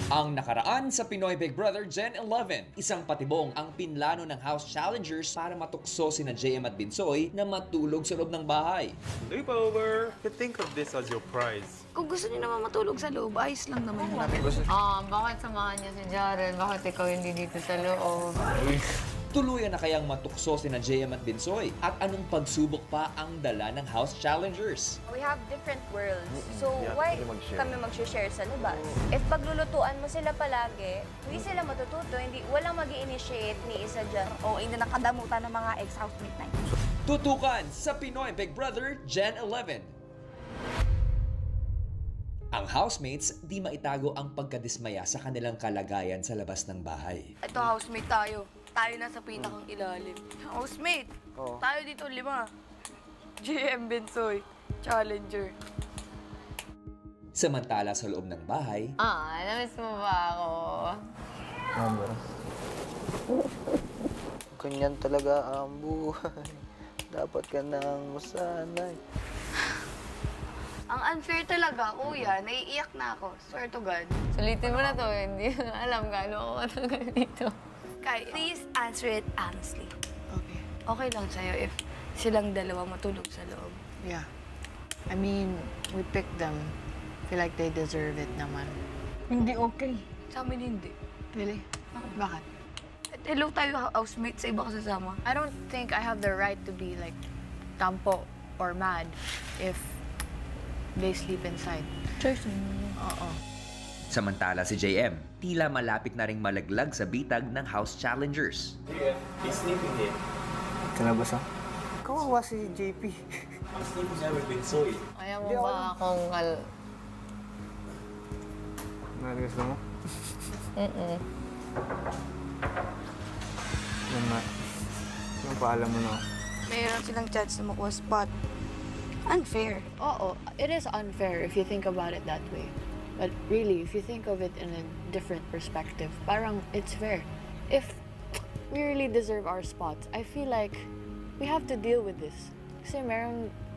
Ang nakaraan sa Pinoy Big Brother Gen 11, isang patibong ang pinlano ng House Challengers para matukso sina JM at Binsoy na matulog sa loob ng bahay. Sleepover! You think of this as your prize. Kung gusto niyo naman matulog sa loob, ayos lang naman yun. Bakit samahan niya si Jaren? Bakit ikaw hindi dito sa loob? Tuluyan na kayang matukso sina JM at Binsoy? At anong pagsubok pa ang dala ng House Challengers? We have different worlds. So, why kami mag-share sa labas? If paglulutuan mo sila palagi, hindi sila matututo, walang mag-i-initiate ni isa dyan. O, hindi nakadamutan ng mga ex-housemate na yun. Tutukan sa Pinoy Big Brother Gen 11. Ang housemates di maitago ang pagkadismaya sa kanilang kalagayan sa labas ng bahay. Ito, housemate tayo. Tayo nasa pinakang ilalim. Housemate, tayo dito 5. JM Binsoy, Challenger. Samantala sa loob ng bahay, Namiss mo ba ako? Ganyan talaga ang buhay. Dapat ka nang masanay. Ang unfair talaga, kuya. Naiiyak na ako. Swear to God. Sulitin mo na to, hindi ko alam gaano ako matagal dito. Kai, please answer it honestly. Okay. Okay lang sa'yo if silang dalawa matulog sa loob. Yeah. I mean, we picked them. Feel like they deserve it naman. Hindi okay. Sa amin hindi. Really? Bakit? Hello tayo, housemate, sa iba kasasama. I don't think I have the right to be like tampo or mad if they sleep inside. Choice mo. Oo. samantala si JM tila malapit na ring malaglag sa bitag ng House Challengers. Yeah, he's sleeping here. Kanabasa? Kawawa si JP. He's sleeping here with Binsoy. Ayaw mo ba akong Gusto mo? Yan nga. Yung paalam mo na. Mayroon silang chance na makuha spot. Unfair. Oo, it is unfair if you think about it that way. But really, if you think of it in a different perspective, parang it's fair. If we really deserve our spots, I feel like we have to deal with this. Kasi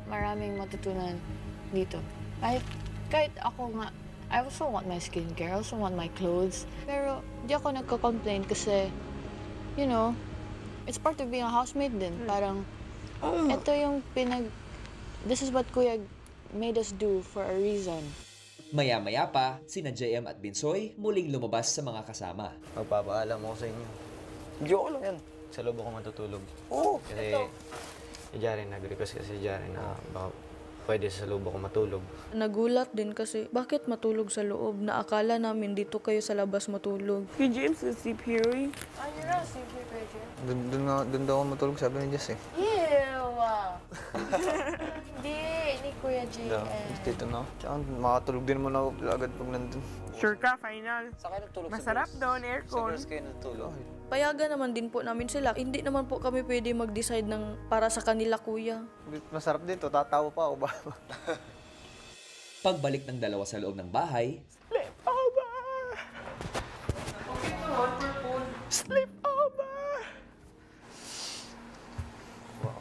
maraming matutunan dito. Kahit ako nga, I also want my skincare, I also want my clothes. Pero di ako nagko-complain kasi, you know, it's part of being a housemate din. Parang, ito yung this is what Kuya made us do for a reason. Maya-maya pa, sina JM at Binsoy muling lumabas sa mga kasama. Magpapaalam ako sa inyo. Joke lang yan. Sa loob ako matutulog. Oo, Kasi si Jaren, nag-request kasi si Jaren na baka pwede sa loob ako matulog. Nagulat din kasi bakit matulog sa loob na akala namin dito kayo sa labas matulog. Kay James is sleep here, eh. You're not sleep here, Pedro. Doon daw ako matulog, sabi ni Jess eh. Ew! Hindi, ni Kuya JM. Dito na. Tsaka makatulog din naman ako agad pag nandun. Sure ka, final. Saan kayo natulog? Masarap doon, Sa aircon. girls kayo natulog? Payagan naman din po namin sila. Hindi naman po kami pwede mag-decide ng para sa kanila, kuya. Masarap dito, tatawa pa ako ba? Pagbalik ng dalawa sa loob ng bahay, Sleep over! Wow.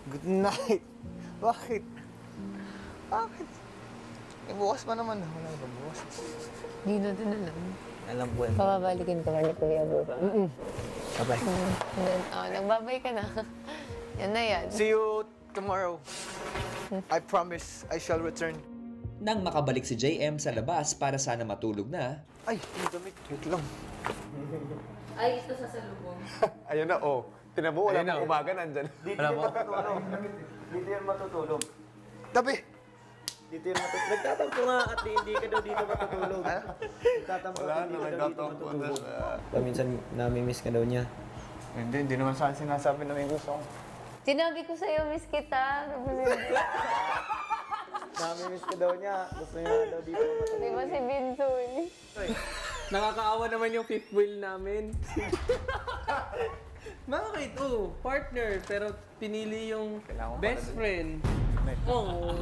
Good night! Bakit? Bakit? Eh, bukas pa naman. Wala ba bukas? Di natin alam. Alam po yan. Papabalikin ka ba ni Kuya Buka? Bye-bye. Nagbabay ka na. Yan na yan. See you tomorrow. I promise I shall return. nang makabalik si JM sa labas para sana matulog na, Ay, yung damit. Wait lang. Ay, ito sa salubong. Ayun na, oh. Tinabo, wala pang umaga nandyan. Dito yan matutulog. Dito yan matutulog. Tabi! Dito yan matutulog. Nagtatampo nga at hindi ka daw dito matutulog. Nagtatampo at hindi ka daw dito matutulog. Paminsan nami-miss ka daw niya. Hindi naman saan sinasabi na may gusto ko. Sinabi ko sa'yo, miss kita. Nami-miss ka daw niya. Gusto niya daw dito matutulog. Di ba si Binsoy? Nakakaawa naman yung fifth wheel namin. Bakit? Oh, partner. Pero pinili yung best friend. Oo.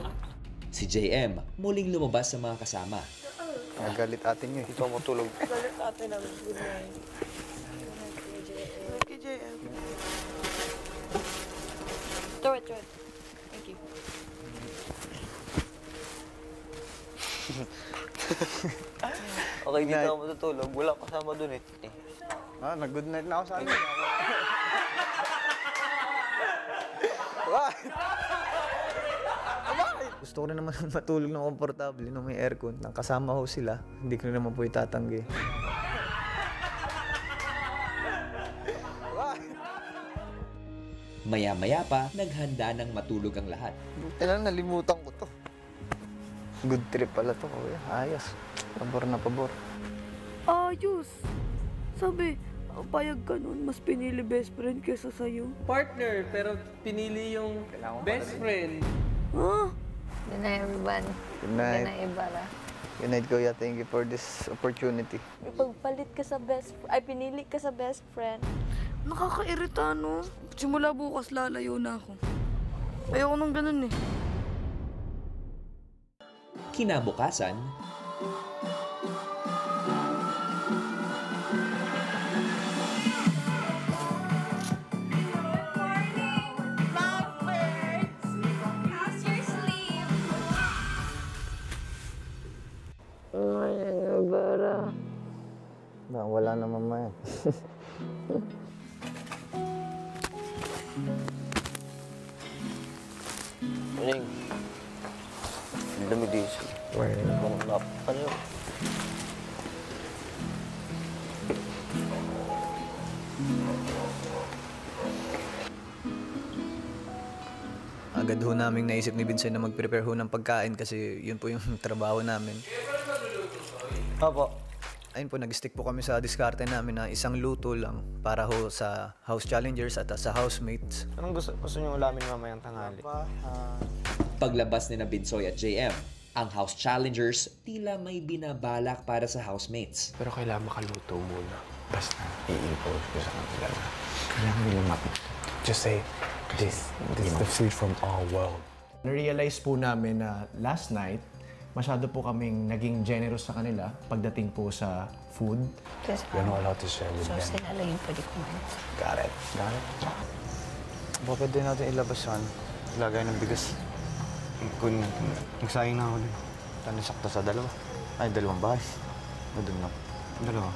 si JM muling lumabas sa mga kasama. Nagalit atin nyo. Dito ako matulog. Galit natin ang good night. Kay JM. Throw it. Thank you. Okay, dito ako matutulog. Wala kasama dun eh. Nag-good night na ako sa akin. Gusto ko rin naman matulog ng komportable, nung may aircon. Nang kasama ho sila, hindi ko rin naman po itatanggi. Maya-maya pa, naghanda ng matulog ang lahat. Buti lang, nalimutan ko to. Good trip pala to, kuya. Ayos. Pabor na pabor. Ayos! Sabi, payag ka nun, mas pinili best friend kesa sa'yo. Partner, pero pinili yung best friend. Ha? Good night, everyone. Good night. Good night, Ibarra. Good night, kuya. Thank you for this opportunity. Ipagpalit ka sa pinili ka sa best friend. Nakakairita, no? Simula bukas, lalayo na ako. Ayoko nang ganun eh. Kinabukasan, Wala na mamaya. Ring. Ang dami dito. Kung lap. Ano yun? Agad ho naming naisip ni Vincent na mag-prepare ho ng pagkain kasi yun po yung trabaho namin. Opo. Ayun po, nag-stick po kami sa diskarte namin na isang luto lang para ho sa house challengers at sa housemates. Anong gusto nyo ulamin mamayang tanghali? paglabas ni na Binsoy at JM, ang house challengers tila may binabalak para sa housemates. Pero kailangan makaluto muna. Basta i-impose ko sa kanila na kailangan nila just say, this is the food from our world. Na-realize po namin na last night, masyado po kaming naging generous sa kanila pagdating po sa food. We're not allowed to share with them. So sila lang yung pwede kumain. Got it. Got it. Baka pwede natin ilabas yan. Lagay ng bigas. Kung nagsayang na ako din. Tani sakto sa dalawa. Ay, dalawang bahay. O doon na. Dalawa.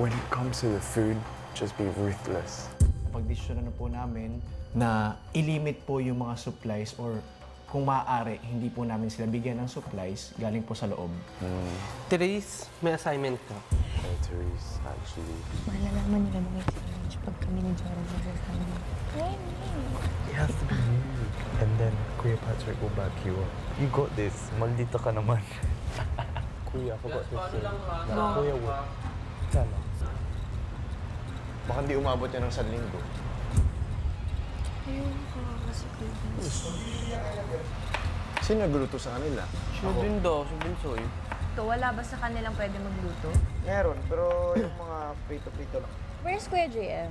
When it comes to the food, just be ruthless. Pagdesisyon na po namin na ilimit po yung mga supplies or kung maaari, hindi po namin sila bigyan ng supplies galing po sa loob. Therese, may assignment ka. Hey, Therese, actually. Malalaman nila mga challenge pag kami ni Jara magsasama. It has to be you. And then, Kuya Patrick will back you up. You got this. Maldita ka naman. Kuya, I forgot to say. Kuya, what? Tell us. Baka hindi umabot yan ng 1 linggo. Ayun ka kasi Sino nagluto sa kanila? Siya din daw, si Binsoy. Wala ba sa kanilang pwede magluto? Meron, pero yung mga prito-prito lang. Where's Kuya JM?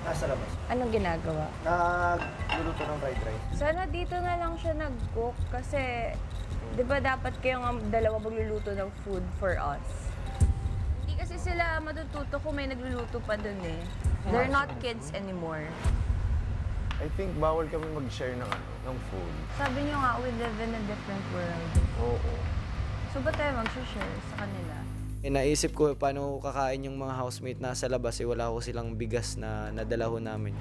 Nasa labas. Anong ginagawa? Nagluluto ng fried rice. Sana dito na lang siya nag-cook kasi di ba dapat kayong dalawa magluluto ng food for us? Hindi kasi sila matututo kung may nagluluto pa dun eh. They're not kids anymore. I think bawal kami mag-share ng food. Sabi niyo nga, we live in a different world. Oo. So ba tayo mag-share sa kanila? Naisip ko paano kakain yung mga housemate na sa labas wala ko silang bigas na nadala ho namin.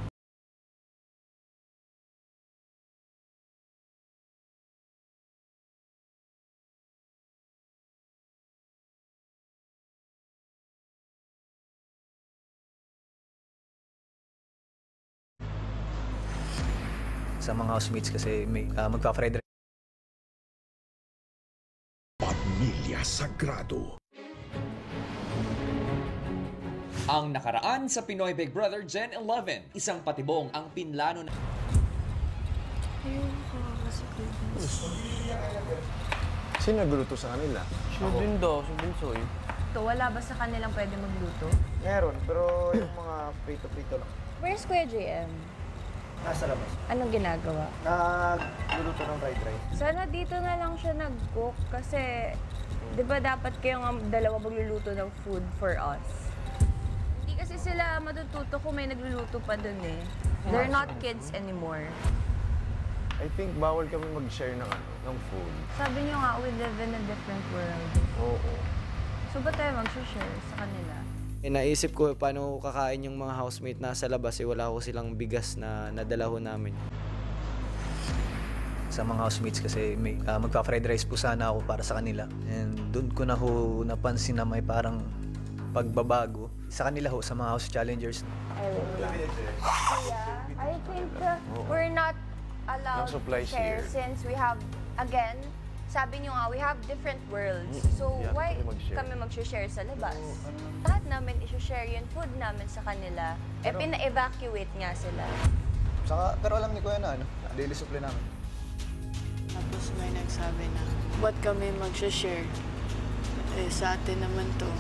Sa mga housemates kasi may magpa-fried rice. Pamilya Sagrado. Ang nakaraan sa Pinoy Big Brother Gen 11, isang patibong ang pinlano na... Ayun ka kasi Sino nagluto sa kanila? Siya din daw, si Binsoy. Wala ba sa kanilang pwede magluto? Meron, pero yung mga prito-prito lang. Where's Kuya JM? Nasa labas. Anong ginagawa? Nagluluto ng fried rice. Sana dito na lang siya nag-cook kasi di ba dapat kayong dalawa magluluto ng food for us? Hindi kasi sila matututo kung may nagluluto pa dun eh. They're not kids anymore. I I think bawal kami mag-share ng food. Sabi niyo nga, we live in a different world. Oo. So, ba't tayo mag-share sa kanila? Naisip ko paano kakain yung mga housemate nasa labas, wala ko silang bigas na nadala ho namin. Sa mga housemates kasi magpa-fried rice po sana ako para sa kanila. And doon ko na ho napansin na may parang pagbabago sa kanila ho, sa mga house challengers. I think we're not allowed to share since we have, again, sabi nyo nga, we have different worlds. So, why kami mag-share sa labas? Lahat namin i-share yung food namin sa kanila. Pina-evacuate nga sila. Saka, pero alam ni Kuya na, daily supply namin. Tapos may nagsabi na, ba't kami mag-share? Sa atin naman to.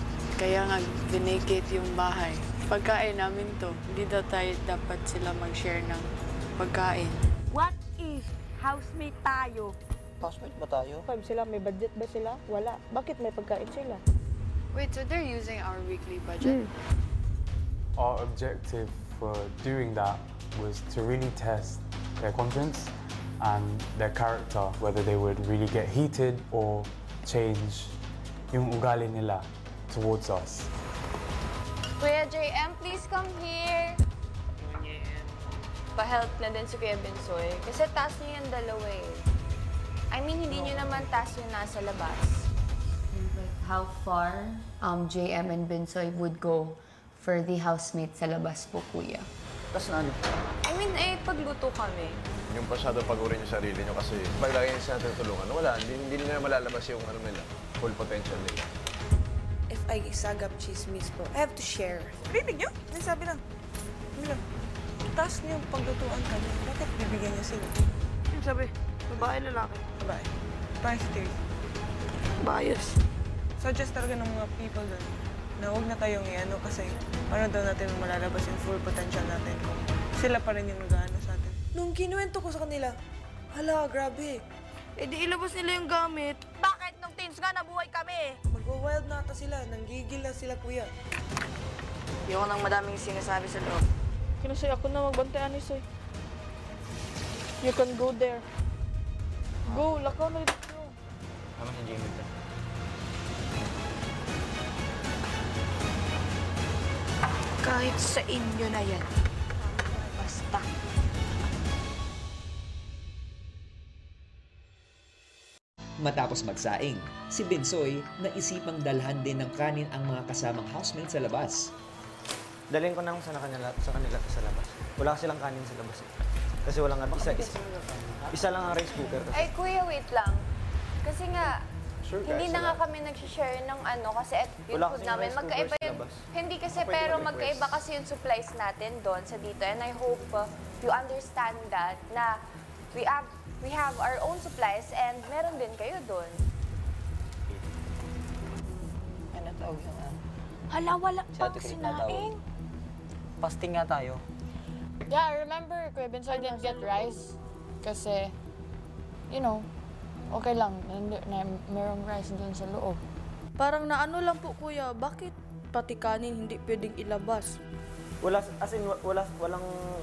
Kaya nga, vinacate yung bahay. Pagkain namin to, hindi tayo dapat sila mag-share ng pagkain. What if housemate tayo? Housemate ba tayo? Sila, may budget ba sila? Wala. Bakit may pagkain sila? Wait, so they're using our weekly budget? Our objective for doing that was to really test their confidence and their character, whether they would really get heated or change yung ugali nila towards us. Kuya JM, please come here. Pa-help na din si Kuya Bensoy. Kasi task niya yung dalawa eh. I mean, hindi niyo naman task yung nasa labas. How far JM and Bensoy would go for the housemate sa labas po, Kuya? Tapos na ano? I mean, pagluto kami. Yung pasado pagurin yung sarili nyo kasi pag lagi nyo sa tutulungan, wala, hindi nila malalabas yung nila, full potential nila. If I sagap chismis po, I have to share. Bibig niyo? May sabi lang. Task niyo paglutuan kami. Bakit bibigyan niyo sila? Yung sabi, babae, lalaki. Babae. Positive. Bias. Suggest talaga ng mga people doon na huwag na tayong i-ano kasi paano daw natin malalabas yung full potential natin kung sila pa rin yung nag-ano sa atin. Nung kinuwento ko sa kanila, hala, grabe. Di ilabas nila yung gamit. Bakit? Nung teens nga, nabuhay kami. Magwa-wild na ata sila. Nanggigil na sila, kuya. Yung nang madaming sinasabi sa loob. Kinasay ako na magbantayan ni Soy. You can go there. Go, lakaw na dito. Tama si Jamie ito. Kahit sa inyo na yan. Basta. Matapos magsaing, si Bensoy naisipang dalhan din ng kanin ang mga kasamang housemate sa labas. Dalhin ko na sa kanila sa labas. Wala silang kanin sa labas. Kasi wala nga isa lang ang rice cooker. Kasi. Ay, kuya, wait lang. Kasi nga, hindi na nga kami nag-share ng ano kasi yung food namin. Magkaiba yun. Hindi kasi, pero magkaiba kasi yung supplies natin doon sa dito. And I hope you understand that na we have our own supplies and meron din kayo doon. Ano tawag yun? Hala, wala pang sinaing. Fasting nga tayo. Yeah, I remember Kuya Bensoy didn't get rice kasi, you know, okay lang, merong rice doon sa loob. Parang naano lang po, kuya, bakit pati kanin hindi pwedeng ilabas? Walang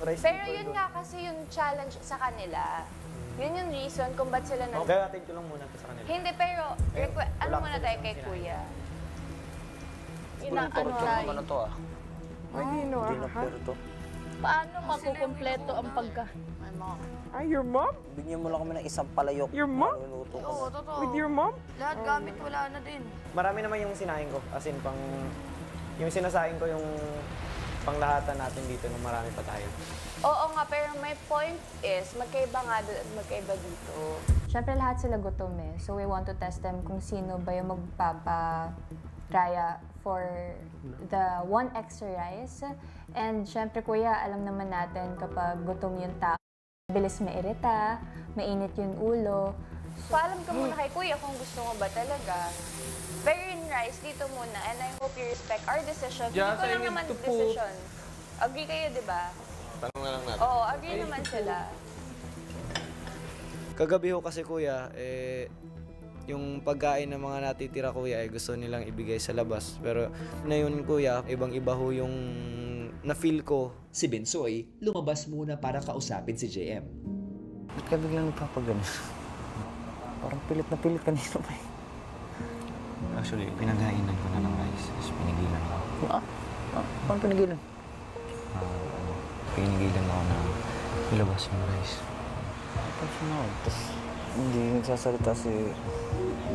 rice. Pero yun nga kasi yung challenge sa kanila. Yun yung reason kung ba't sila nag... Okay, atin ko lang muna sa kanila. Hindi, pero ano muna tayo kay kuya? Ano tayo? To ah. Hindi to. Paano makukumpleto ang pagka... My mom. Your mom? Bigyan mo lang kami ng isang palayok. Your mom? Oo, totoo. With your mom? Lahat gamit wala na din. Marami naman yung sinaing ko. As in, yung sinasaing ko yung panglahatan natin dito nung marami pa tayo. Oo nga, pero my point is, magkaiba nga doon at magkaiba dito. Siyempre lahat sila gutom eh. So we want to test them kung sino ba yung magpaparaya for the one extra rice. And siyempre kuya, alam naman natin kapag gutom yung tao, bilis mairita, mainit yung ulo. Paalam ka muna kay kuya kung gusto mo ba talaga. Pero in rice, dito muna. And I hope you respect our decision. Hindi ko lang naman decision. Agree kayo, di ba? Tanong na lang natin. Oo, agree naman sila. Kagabi ho kasi kuya, yung pagkain ng mga natitira kuya gusto nilang ibigay sa labas. Pero na yun kuya, ibang-iba ho yung na-feel ko. Si Bensoy lumabas muna para kausapin si JM. Ba't ka biglang nagpapagano? Parang pilit na pilit kanina pa eh. Actually, pinaghainan ko na ng rice. Tapos pinigilan ako. Paano pinigilan? Pinigilan ako na ilabas yung rice. Tapos na ako. Tapos hindi nagsasalita si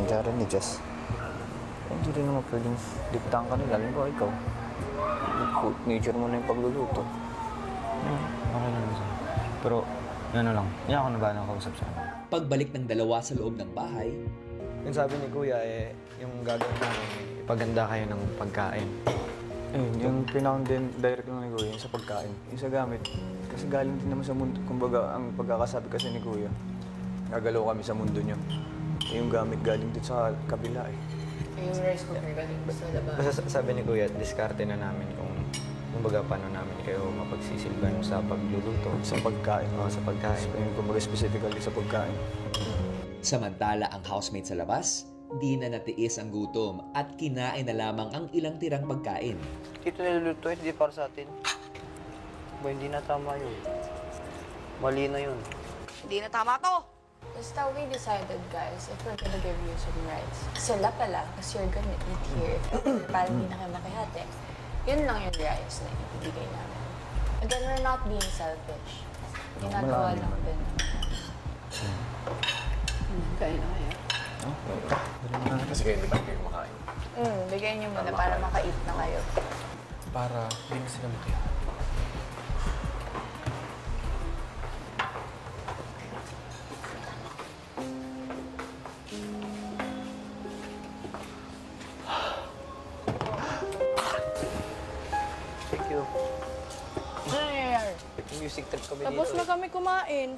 Jaren ni Jess. Hindi rin naman pwedeng diktahan ka nila. Halimbawa ikaw. Nature mo na yung pagluluto. Okay lang siya. Pero, ano lang, hindi ako na ba nakausap siya. Pagbalik ng dalawa sa loob ng bahay, yung sabi ni Kuya, yung gagawin namin, ipaganda kayo ng pagkain. Yung pinakang direct lang ni Kuya, yung sa pagkain. Yung sa gamit. Kasi galing din naman sa mundo. Kumbaga, ang pagkakasabi kasi ni Kuya, gagalaw kami sa mundo niyo. Yung gamit galing din sa kabila eh. Yung rice cooker galing sa labas. Basta sabi ni Kuya, diskarte na namin kung kumbaga paano namin kayo mapagsisilban sa pagluluto. Sa pagkain. Sa pagkain. Kumbaga specifically sa pagkain. samantala ang housemate sa labas, di na natiis ang gutom at kinain na lamang ang ilang tirang pagkain. Ito niluluto, hindi para sa atin. Hindi na tama yun. Mali na yun. Hindi na tama to! Basta we decided, guys, if we're gonna give you some rights, sila pala, kasi you're gonna eat here. Parang hindi na kayo makihati. Yun lang yung rights na ibibigay namin. Again, we're not being selfish. Ginagawa lang din. Kain na kayo. Kasi kayo hindi ba kayo makain? Bigyan niyo muna para maka-eat na kayo. Para hindi na sila makita. Thank you. Ano nangyayari? Music trip kami dito. Tapos na kami kumain.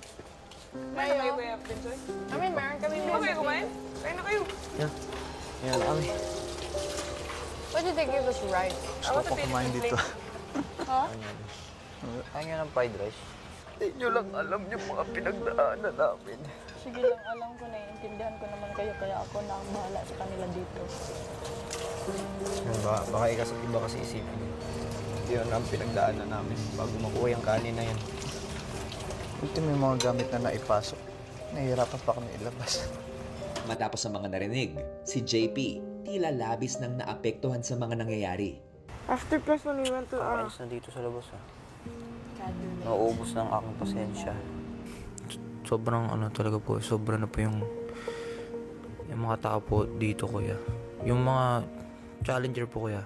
Meron kayo kuya, Pinsoy? Meron kami. Hindi ba kayo kumain? Kain na kayo. Yan kami. What did they give us rice? Gusto ko kumain dito. Ha? Kaya nga ng fried rice. Hindi nyo lang alam yung mga pinagdaanan namin. Sige lang, alam ko, naiintindihan ko naman kayo, kaya ako na ang bahala sa kanila dito. Baka iba kasi isipin. Yun ang pinagdaanan namin bago makuha yung kanin na yan. Ito may mga gamit na naipasok. Nahihirapan pa kami ilabas. Matapos ang mga narinig, si JP tila labis nang naapektuhan sa mga nangyayari. After class when we went to... Ayos na dito sa labas nauubos na ang aking pasensya. Sobrang talaga po, sobra na po yung mga tao po dito, kuya. Yung mga challenger po, kuya.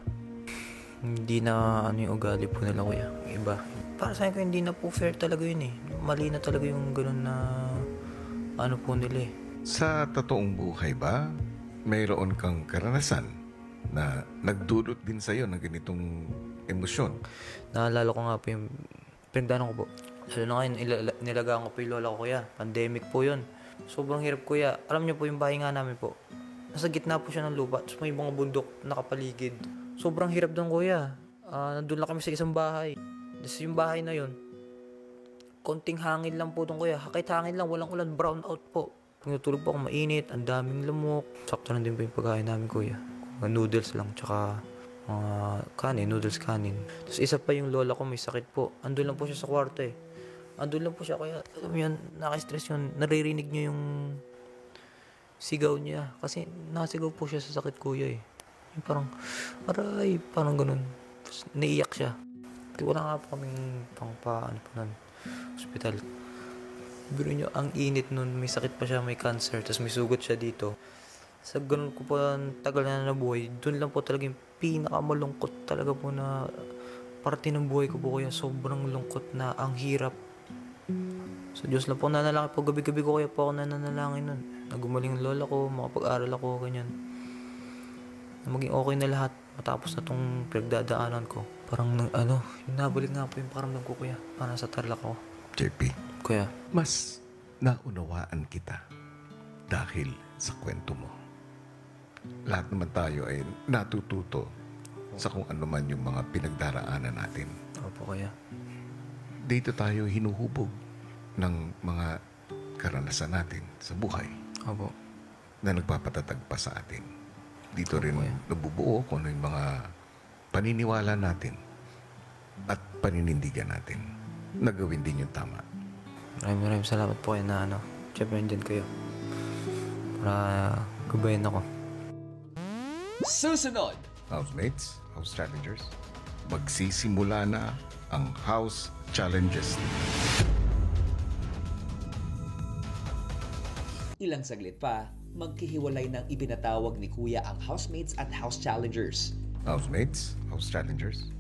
Hindi na yung ugali po nila, kuya. Iba. Para sa akin, hindi na po fair talaga yun eh. Mali na talaga yung ganun na po nila eh. Sa totoong buhay ba, mayroon kang karanasan na nagdulot din sa'yo ng ganitong emosyon? Naalala ko nga po yung pinagdaanan ko po. Lalo na ngayon, nilagaan ko po yung lola ko, kuya. Pandemic po yun. Sobrang hirap, kuya. Alam niyo po yung bahay nga namin po. Nasa gitna po siya ng lupa. Tapos may mga bundok nakapaligid. Sobrang hirap doon, kuya. Nandun lang kami sa isang bahay. Tapos yung bahay na yun, konting hangin lang po doon, kuya. Kahit hangin lang, walang ulan, brown out po. Pag natulog po ako, mainit, ang daming lamok. Sakto lang din po yung pagkain namin, kuya. Noodles lang, tsaka kanin, noodles kanin. Tapos isa pa yung lola ko, may sakit po. Andun lang po siya sa kwarto eh. Andun lang po siya, kaya alam mo yun, nakaka-stress yun. Naririnig niyo yung sigaw niya. Kasi nakasigaw po siya sa sakit, kuya eh. Yung parang, aray, parang ganun. Tapos naiyak siya. Wala nga po kaming hospital. Biro nyo, ang init nun, may sakit pa siya, may cancer, tapos may sugat siya dito. Sa ganun ko po tagal na nabuhay, dun lang po talaga yung pinakamalungkot talaga po na parte ng buhay ko po, kaya sobrang lungkot na ang hirap. Sa Diyos lang po nanalangin po, gabi-gabi ko kaya po ako nananalangin nun. Nagumaling ang lola ko, makapag-aral ako, ganyan. Na maging okay na lahat, matapos na tong pinagdadaanan ko. Parang yung nabalik nga po yung paramdam ko, kuya. Parang sa tarlak ko. JP, kuya, mas naunawaan kita dahil sa kwento mo. Lahat naman tayo ay natututo sa kung ano man yung mga pinagdaraanan natin. Opo, kuya. Dito tayo hinuhubog ng mga karanasan natin sa buhay. Opo. Na nagpapatatag pa sa atin. Dito rin nabubuo kung ano yung mga paniniwala natin at paninindigan natin na gawin din yung tama. Maraming salamat po kayo na syempre nandyan kayo. Para gabayan ako. Susunod! Housemates, house challengers, magsisimula na ang house challenges. Ilang saglit pa, maghihiwalay ng ibinatawag ni Kuya ang housemates at house challengers. Housemates, house challengers,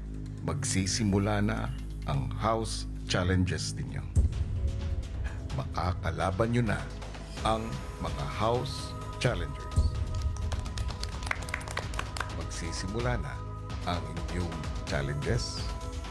magsisimula na ang house challenges ninyo. Makakalaban nyo na ang mga house challengers. Magsisimula na ang inyong challenges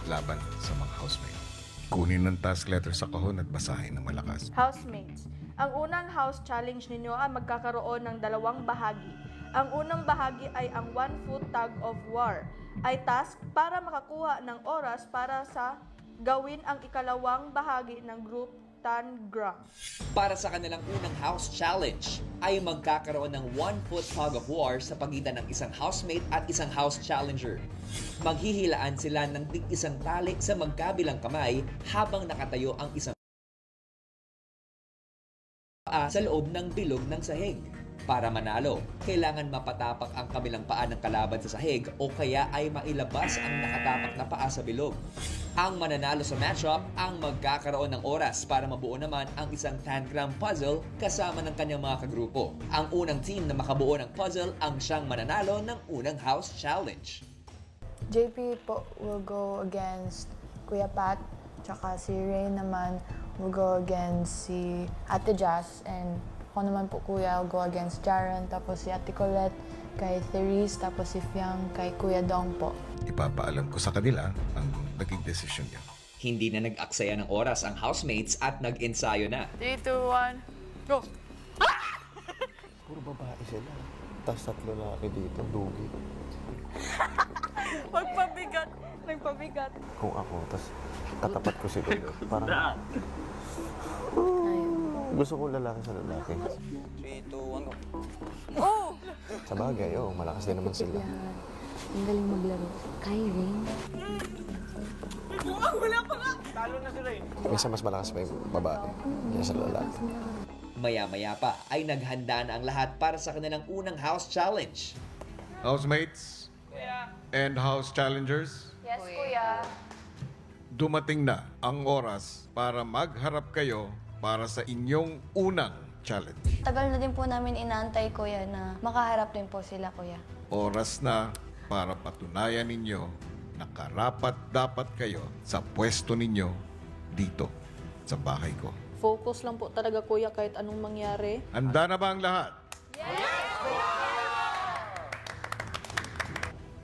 laban sa mga housemates. Kunin ang task letter sa kahon at basahin ng malakas. Housemates, ang unang house challenge ninyo ay magkakaroon ng dalawang bahagi. Ang unang bahagi ay ang 1-foot tug of war, ay task para makakuha ng oras para sa gawin ang ikalawang bahagi ng group tangram. Para sa kanilang unang house challenge, ay magkakaroon ng 1-foot tug of war sa pagitan ng isang housemate at isang house challenger. Maghihilaan sila ng tig-isang tali sa magkabilang kamay habang nakatayo ang isang sa loob ng bilog ng sahig. Para manalo, kailangan mapatapak ang kabilang paa ng kalaban sa sahig o kaya ay mailabas ang nakatapak na paa sa bilog. Ang mananalo sa matchup ang magkakaroon ng oras para mabuo naman ang isang tangram puzzle kasama ng kanyang mga kagrupo. Ang unang team na makabuo ng puzzle ang siyang mananalo ng unang house challenge. JP po will go against Kuya Pat, tsaka si Ray naman will go against si Ate Jazz, and ako naman po Kuya will go against Jaren, tapos si Ate Colette kay Therese, tapos si Fiang kay Kuya Dong po. Ipapaalam ko sa kanila ang naging desisyon niya. Hindi na nag-aksaya ng oras ang housemates at nag-ensayo na. 3, 2, 1, go! Puro babae sila. Tapos 3 lalaki dito, dugi. Magpabigat! Nagpabigat! Kung ako, tapos tatapat ko si Lolo. Parang... Gusto ko lalaki sa lalaki. 3, 2, 1, go. Oh! Sa bagay, malakas din naman sila. Ang galing maglaro. Kay Rin. Wala pa nga! Talo na sila eh. Minsan mas malakas pa yung babae kaysa sa lalaki. Maya-maya pa ay naghanda na ang lahat para sa kanilang unang house challenge. Housemates and house challengers, Yes, Kuya. dumating na ang oras para magharap kayo para sa inyong unang challenge. Tagal na din po namin inaantay, Kuya, na makaharap din po sila, Kuya. Oras na para patunayan ninyo na karapat-dapat kayo sa pwesto ninyo dito sa bahay ko. Focus lang po talaga, Kuya, kahit anong mangyari. Handa na ba ang lahat?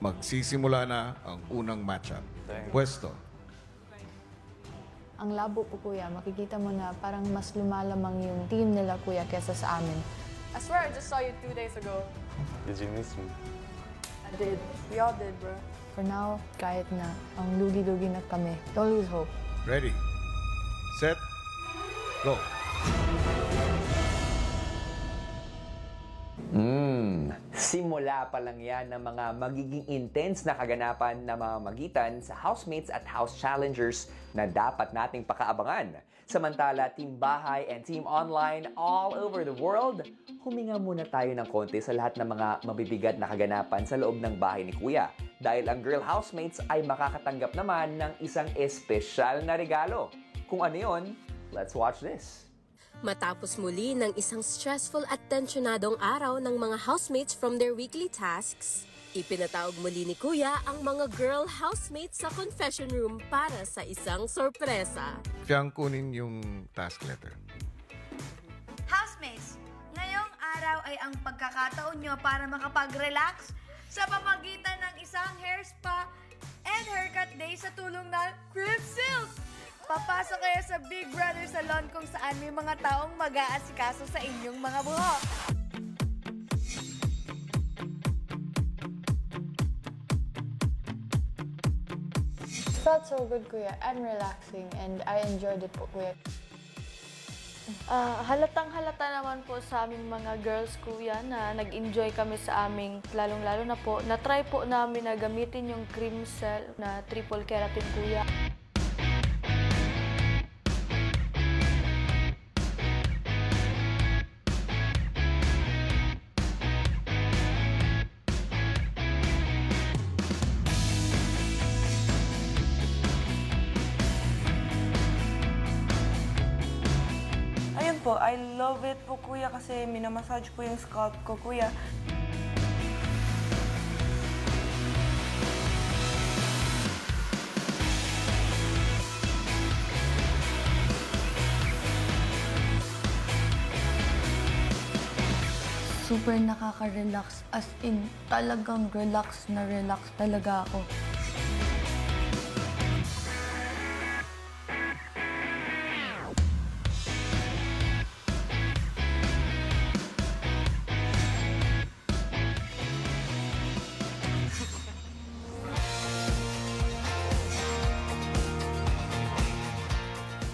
Magsisimula na ang unang matchup. Pwesto. Ang labo po Kuya, makikita mo na parang mas lumalamang yung team nila Kuya kesa sa amin. I swear, I just saw you 2 days ago. Did you miss me? I did. We all did, bro. For now, kahit na ang lugi-lugi na kami, don't lose hope. Ready, set, go. Simula pa lang yan ng mga magiging intense na kaganapan na mamamagitan sa housemates at house challengers na dapat nating pakaabangan. Samantala, Team Bahay and Team Online all over the world, huminga muna tayo ng konti sa lahat ng mga mabibigat na kaganapan sa loob ng bahay ni Kuya. Dahil ang girl housemates ay makakatanggap naman ng isang espesyal na regalo. Kung ano yun, let's watch this. Matapos muli ng isang stressful at tensyonadong araw ng mga housemates from their weekly tasks, ipinatawag muli ni Kuya ang mga girl housemates sa confession room para sa isang sorpresa. Siyang kunin yung task letter. Housemates, ngayong araw ay ang pagkakataon nyo para makapag-relax sa pamagitan ng isang hair spa and haircut day sa tulong ng Crib Silk. Papasok kayo sa Big Brother Salon kung saan may mga taong mag-aasikaso sa inyong mga buhok. It felt so good Kuya and relaxing, and I enjoyed it po Kuya. Halatang halata naman po sa aming mga girls, Kuya, na nag-enjoy kami sa aming, lalong-lalo na po, na-try po namin na gamitin yung cream cell na triple keratin, Kuya. po, I love it po, kuya, kasi minamassage po yung scalp ko, kuya. Super nakaka-relax, as in talagang relax na relax talaga ako.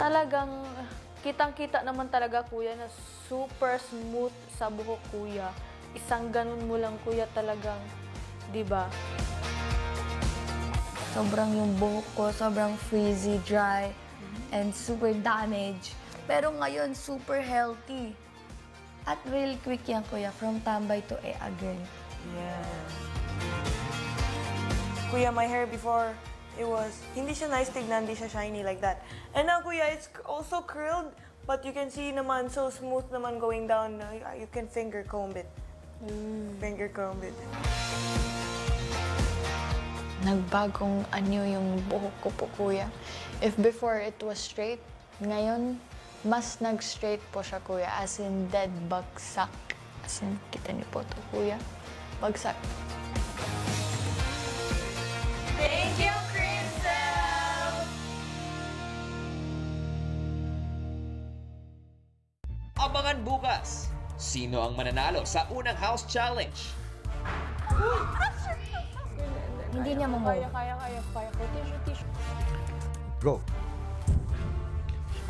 Talagang kitang-kita naman talaga, kuya, na super smooth sa buhok, kuya. Isang ganun mo lang, kuya, talagang, di ba? Sobrang yung buhok ko, sobrang frizzy, dry, and super damaged. Pero ngayon, super healthy. At real quick yan, kuya, from tambay to agad. Yeah. Kuya, my hair before, it was, hindi siya nice tignan, hindi siya shiny like that. And now, kuya, it's also curled, but you can see naman, so smooth naman going down. You can finger comb it. Finger comb it. Nagbagong anyo yung buhok ko po, kuya. If before it was straight, ngayon, mas nag-straight po siya, kuya. As in, dead bagsak. As in, kita niyo po to, kuya. Bagsak. Thank you, Crimson! Abangan bukas, sino ang mananalo sa unang house challenge? Hindi niya mo. Kaya. Tissue. Go.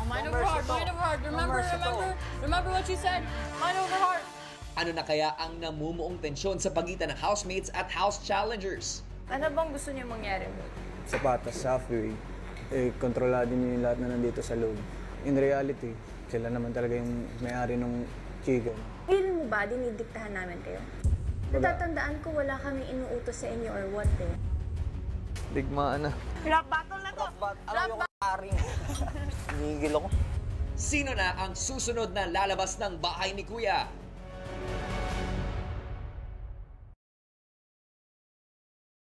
Mind over heart, mind over heart. Remember what you said. Mind over heart. Ano na kaya ang namumuong tensyon sa pagitan ng housemates at house challengers? Ano bang gusto niyo mangyari mo? Sa patas, sa halfway, kontrolado niyo yung lahat na nandito sa loob. In reality, sila naman talaga yung may-ari ng chicken. Feel mo ba dinidiktahan namin kayo? Natatandaan ko wala kaming inuutos sa inyo or what eh. Digmaan na. Rap battle na to! Hinigil ako. Sino na ang susunod na lalabas ng bahay ni Kuya?